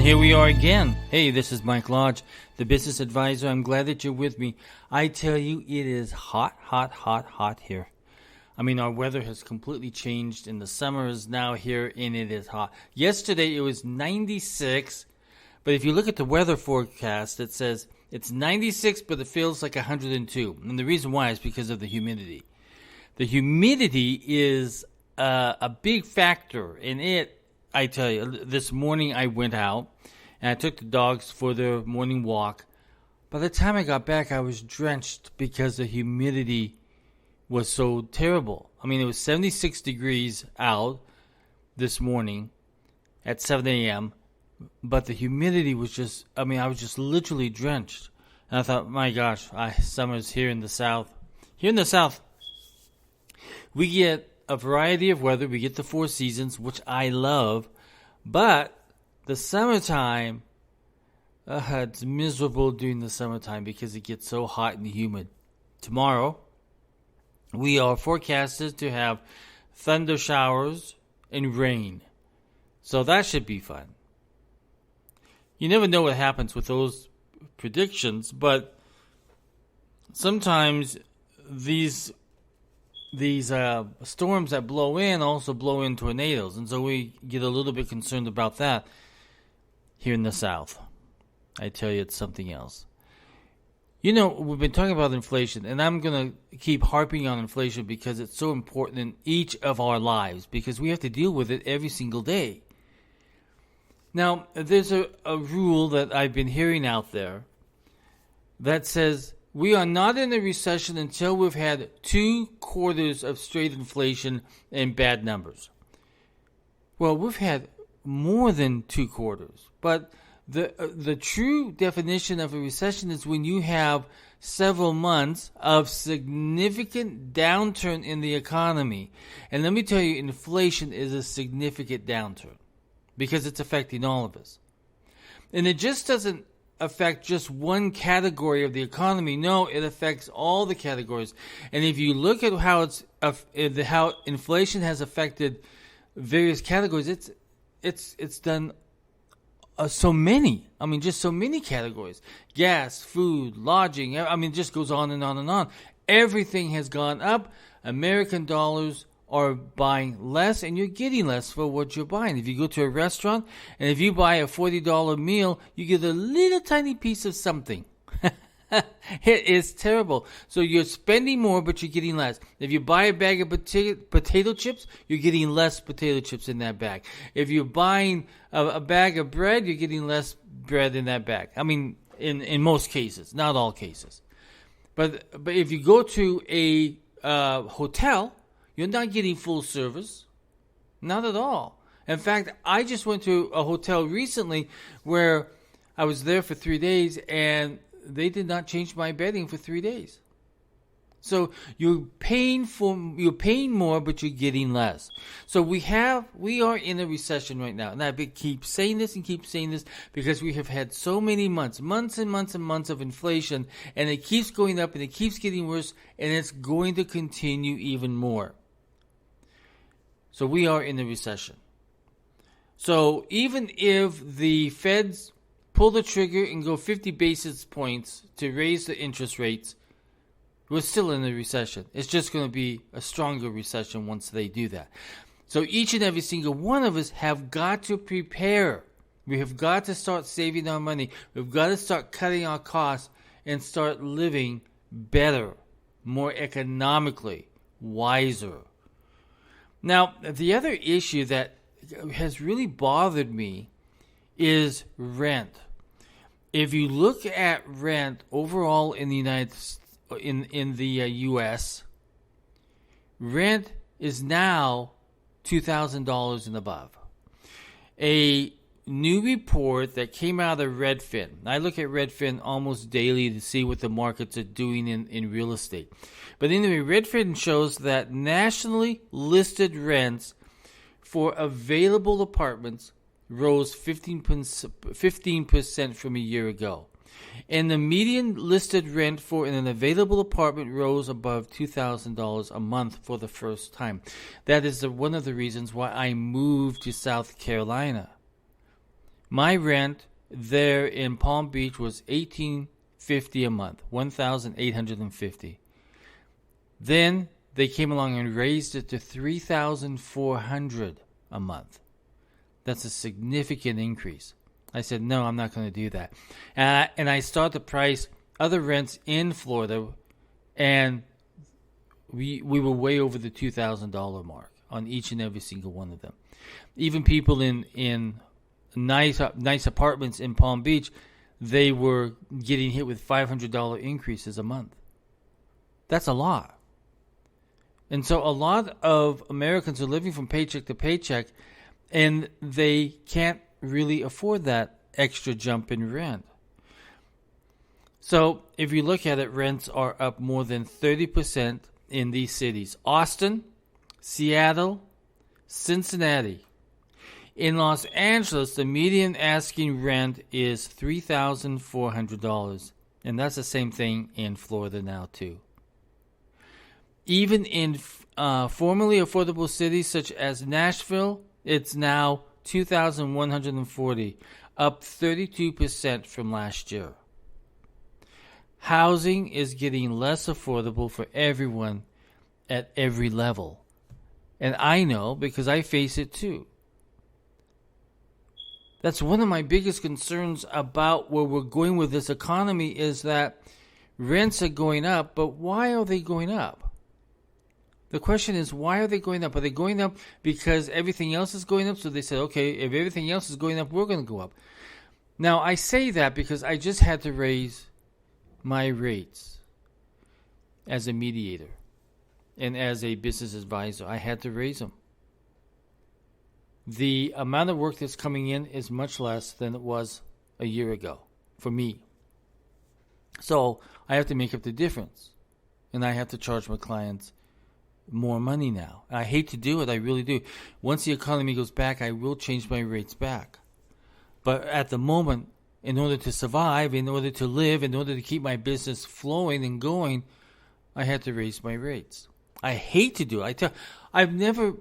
here we are again. Hey, this is Mike Lodge, the business advisor. I'm glad that you're with me. I tell you, it is hot, hot, hot, hot here. I mean, our weather has completely changed, and the summer is now here, and it is hot. Yesterday, it was 96, but if you look at the weather forecast, it says it's 96, but it feels like 102. And the reason why is because of the humidity. The humidity is a big factor in it. I tell you, this morning I went out and I took the dogs for their morning walk. By the time I got back, I was drenched because the humidity was so terrible. I mean, it was 76 degrees out this morning at 7 a.m., but the humidity was just, I was just literally drenched. And I thought, my gosh, summer's here in the South. Here in the South, we get a variety of weather. We get the 4 seasons, which I love, but the summertime, it's miserable during the summertime because it gets so hot and humid. Tomorrow, we are forecasted to have thunder showers and rain, so that should be fun. You never know what happens with those predictions, but sometimes these storms that blow in also blow in tornadoes, and so we get a little bit concerned about that here in the South. I tell you, it's something else. You know, we've been talking about inflation, and I'm going to keep harping on inflation because it's so important in each of our lives, because we have to deal with it every single day. Now, there's a rule that I've been hearing out there that says we are not in a recession until we've had 2 quarters of straight inflation and bad numbers. Well, we've had more than 2 quarters, but the true definition of a recession is when you have several months of significant downturn in the economy. And let me tell you, inflation is a significant downturn because it's affecting all of us. And it just doesn't affect just one category of the economy. No, it affects all the categories. And if you look at how how inflation has affected various categories, it's done so many. I mean, just so many categories: gas, food, lodging. I mean, it just goes on and on and on. Everything has gone up. American dollars are buying less, and you're getting less for what you're buying. If you go to a restaurant, and if you buy a $40 meal, you get a little tiny piece of something. It is terrible. So you're spending more, but you're getting less. If you buy a bag of potato chips, you're getting less potato chips in that bag. If you're buying a bag of bread, you're getting less bread in that bag. I mean, in most cases, not all cases. But if you go to a hotel, you're not getting full service. Not at all. In fact, I just went to a hotel recently where I was there for 3 days and they did not change my bedding for 3 days. So you're paying more, but you're getting less. So we are in a recession right now. And I keep saying this because we have had so many months and months of inflation, and it keeps going up and it keeps getting worse, and it's going to continue even more. So we are in a recession. So even if the Feds pull the trigger and go 50 basis points to raise the interest rates, we're still in a recession. It's just going to be a stronger recession once they do that. So each and every single one of us have got to prepare. We have got to start saving our money. We've got to start cutting our costs and start living better, more economically, wiser. Now, the other issue that has really bothered me is rent. If you look at rent overall in the U.S., rent is now $2,000 and above. A new report that came out of Redfin. I look at Redfin almost daily to see what the markets are doing in real estate. But anyway, Redfin shows that nationally listed rents for available apartments rose 15% from a year ago. And the median listed rent for an available apartment rose above $2,000 a month for the first time. That is one of the reasons why I moved to South Carolina. My rent there in Palm Beach was $1,850 a month, $1,850. Then they came along and raised it to $3,400 a month. That's a significant increase. I said, no, I'm not going to do that. And I started to price other rents in Florida, and we were way over the $2,000 mark on each and every single one of them. Even people in nice apartments in Palm Beach, they were getting hit with $500 increases a month. That's a lot. And so a lot of Americans are living from paycheck to paycheck, and they can't really afford that extra jump in rent. So if you look at it, rents are up more than 30% in these cities: Austin, Seattle, Cincinnati. In Los Angeles, the median asking rent is $3,400, and that's the same thing in Florida now too. Even in formerly affordable cities such as Nashville, it's now $2,140, up 32% from last year. Housing is getting less affordable for everyone at every level. And I know because I face it too. That's one of my biggest concerns about where we're going with this economy, is that rents are going up, but why are they going up? The question is, why are they going up? Are they going up because everything else is going up? So they said, okay, if everything else is going up, we're going to go up. Now, I say that because I just had to raise my rates as a mediator and as a business advisor. I had to raise them. The amount of work that's coming in is much less than it was a year ago for me. So I have to make up the difference. And I have to charge my clients more money now. I hate to do it. I really do. Once the economy goes back, I will change my rates back. But at the moment, in order to survive, in order to live, in order to keep my business flowing and going, I had to raise my rates. I hate to do it. I've never,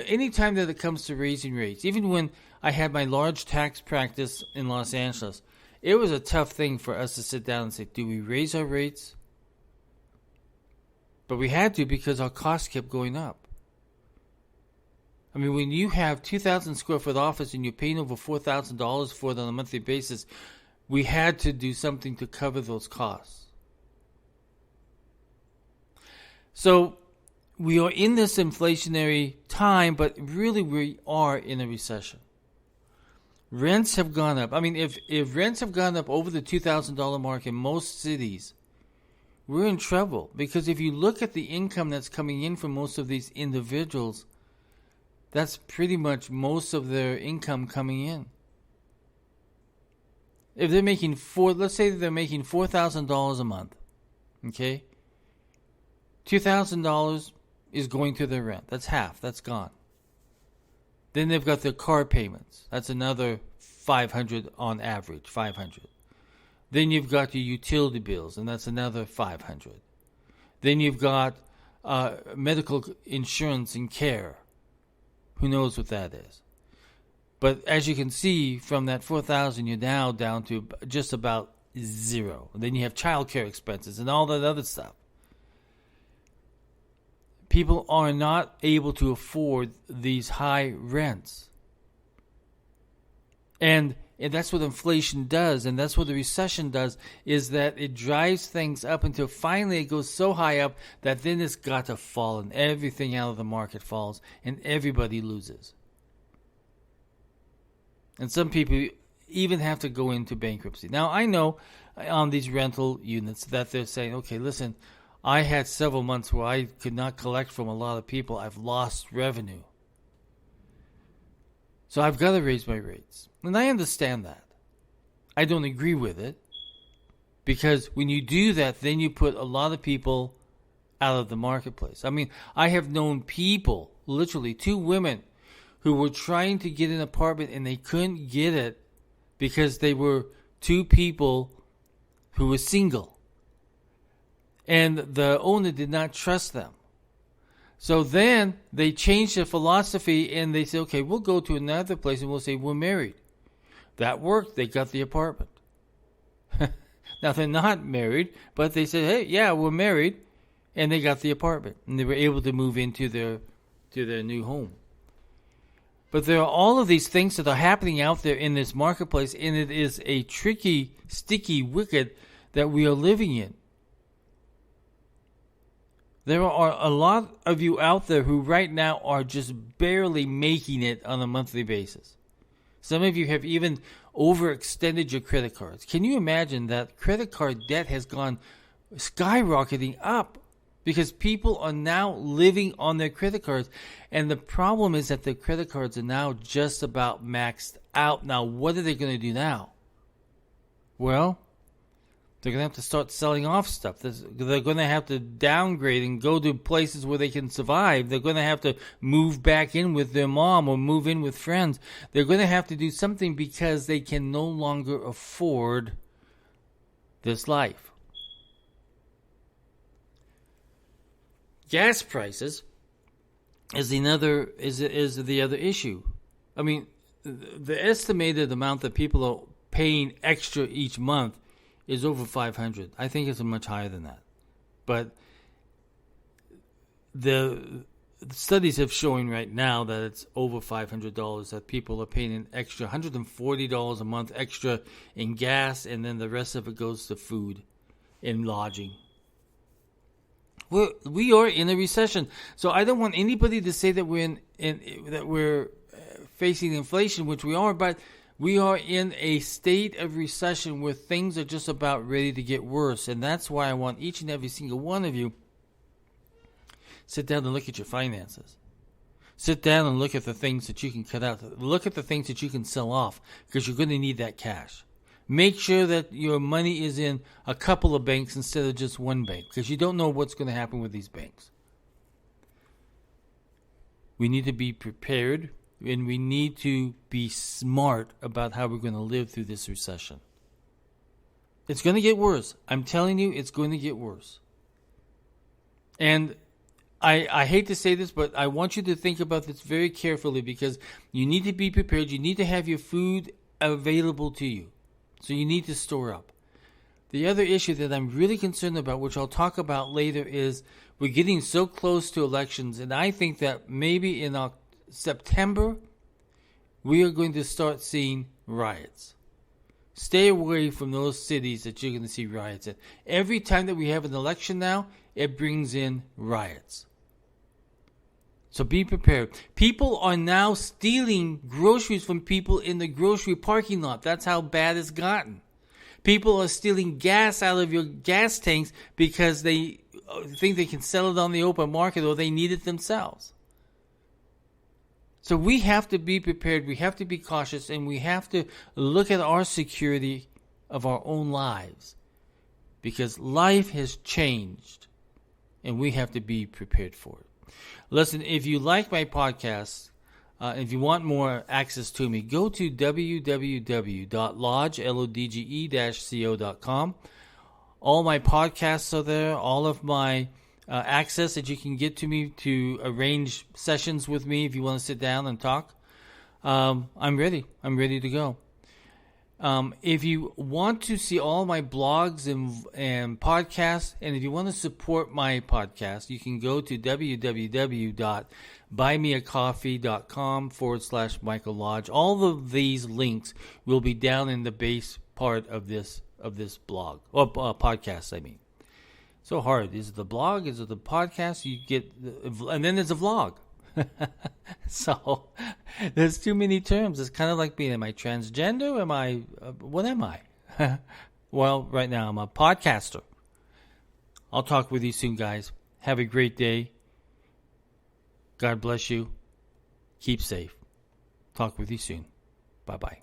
anytime that it comes to raising rates, even when I had my large tax practice in Los Angeles, it was a tough thing for us to sit down and say, do we raise our rates? But we had to, because our costs kept going up. I mean, when you have 2,000 square foot office and you're paying over $4,000 for it on a monthly basis, we had to do something to cover those costs. So we are in this inflationary time, but really we are in a recession. Rents have gone up. I mean, if rents have gone up over the $2,000 mark in most cities, we're in trouble. Because if you look at the income that's coming in from most of these individuals, that's pretty much most of their income coming in. If they're making let's say they're making $4,000 a month, okay? $2,000 is going to their rent. That's half. That's gone. Then they've got their car payments. That's another $500 on average, $500. Then you've got your utility bills, and that's another $500. Then you've got medical insurance and care. Who knows what that is? But as you can see, from that $4,000, you're now down to just about zero. And then you have childcare expenses and all that other stuff. People are not able to afford these high rents. And that's what inflation does, and that's what the recession does, is that it drives things up until finally it goes so high up that then it's got to fall, and everything out of the market falls, and everybody loses. And some people even have to go into bankruptcy. Now, I know on these rental units that they're saying, okay, listen, I had several months where I could not collect from a lot of people. I've lost revenue. So I've got to raise my rates. And I understand that. I don't agree with it. Because when you do that, then you put a lot of people out of the marketplace. I mean, I have known people, literally 2 women, who were trying to get an apartment and they couldn't get it because they were 2 people who were single. And the owner did not trust them. So then they changed their philosophy and they said, okay, we'll go to another place and we'll say we're married. That worked. They got the apartment. Now, they're not married, but they said, hey, yeah, we're married. And they got the apartment. And they were able to move into their new home. But there are all of these things that are happening out there in this marketplace, and it is a tricky, sticky wicket that we are living in. There are a lot of you out there who right now are just barely making it on a monthly basis. Some of you have even overextended your credit cards. Can you imagine that credit card debt has gone skyrocketing up because people are now living on their credit cards? And the problem is that their credit cards are now just about maxed out. Now, what are they going to do now? Well, they're going to have to start selling off stuff. They're going to have to downgrade and go to places where they can survive. They're going to have to move back in with their mom or move in with friends. They're going to have to do something because they can no longer afford this life. Gas prices is the other issue. I mean, the estimated amount that people are paying extra each month is over $500. I think it's much higher than that. But the studies have shown right now that it's over $500 that people are paying an extra $140 a month extra in gas, and then the rest of it goes to food and lodging. We are in a recession, so I don't want anybody to say that we're facing inflation, which we are, but we are in a state of recession where things are just about ready to get worse, and that's why I want each and every single one of you sit down and look at your finances. Sit down and look at the things that you can cut out. Look at the things that you can sell off, because you're going to need that cash. Make sure that your money is in a couple of banks instead of just one bank, because you don't know what's going to happen with these banks. We need to be prepared, and we need to be smart about how we're going to live through this recession. It's going to get worse. I'm telling you, it's going to get worse. And I hate to say this, but I want you to think about this very carefully, because you need to be prepared. You need to have your food available to you. So you need to store up. The other issue that I'm really concerned about, which I'll talk about later, is we're getting so close to elections, and I think that maybe in September, we are going to start seeing riots. Stay away from those cities that you're going to see riots in. Every time that we have an election now, it brings in riots. So be prepared. People are now stealing groceries from people in the grocery parking lot. That's how bad it's gotten. People are stealing gas out of your gas tanks because they think they can sell it on the open market, or they need it themselves. So we have to be prepared. We have to be cautious, and we have to look at our security of our own lives, because life has changed, and we have to be prepared for it. Listen, if you like my podcast, if you want more access to me, go to www.lodge.co.com. All my podcasts are there. All of my access that you can get to me to arrange sessions with me if you want to sit down and talk. I'm ready. I'm ready to go. If you want to see all my blogs and podcasts, and if you want to support my podcast, you can go to www.buymeacoffee.com/Michael Lodge. All of these links will be down in the base part of this blog, or podcast, I mean. So hard. Is it the blog? Is it the podcast? You get, and then there's a vlog. So there's too many terms. It's kind of like being, am I transgender? What am I? Well, right now I'm a podcaster. I'll talk with you soon, guys. Have a great day. God bless you. Keep safe. Talk with you soon. Bye-bye.